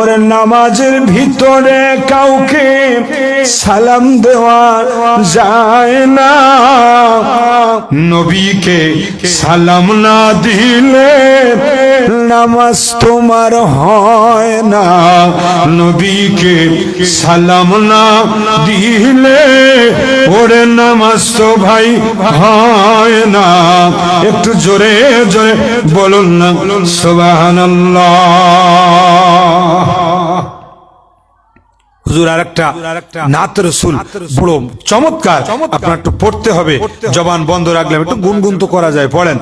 ওরে নামাজের ভিতরে কাউকে সালাম দেওয়া যায় না, নবীকে সালাম না দিলে নামাজ তোমার হয় না। নবীকে সালাম না দিলে ওরে নামাজ তো ভাই হয় না। একটু জোরে জোরে বলুন না সুবহানাল্লাহ। হুজুর আরেকটা নাত রাসূল বড় চমৎকার, আপনার একটু পড়তে হবে, জবান বন্ধ রাখলে একটু গুনগুন তো করা যায়। পড়েন।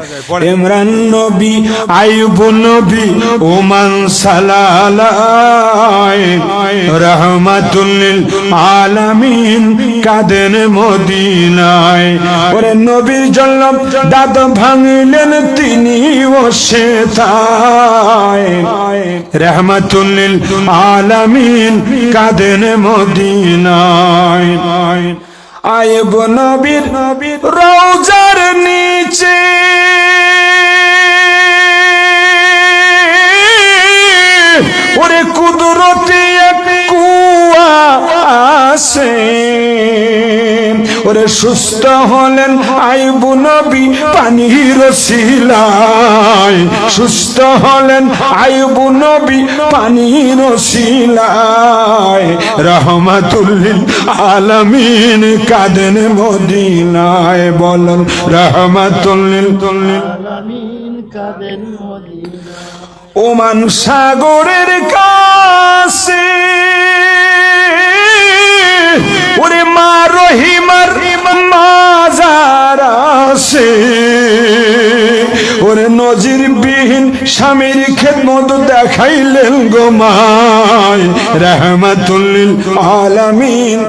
ইমরান নবী, আইয়ুব নবী, ওমান সালালাই, রাহমাতুল লিল আলামিন কাদেন মদিনায়। ওরে নবীর জন্য দাঁত ভাঙিলেন তিনি বসে তাই, রাহমাতুল লিল আলামিন কাদেন মদিনায়। আইয়ুব নবীর রওজার নিচে ওরে কুদরতি এক কুয়া আছে। ওরে সুস্থ হলেন আইয়ুব নবী পানির ওসিলায়, সুস্থ হলেন আইয়ুব নবী পানির ওসিলায়, রাহমাতুল লিল আলামিন কাদেন মদিনায়। বলেন রাহমাতুল লিল আলামিন কাদেন মদিনায়। ওমান সাগরের কাছে ওরে মা রহিমার মাজার আছে। ওরে নজির বিহীন স্বামীর খেদমত দেখাইলেন গো মায়, রাহমাতুল লিল আলামিন।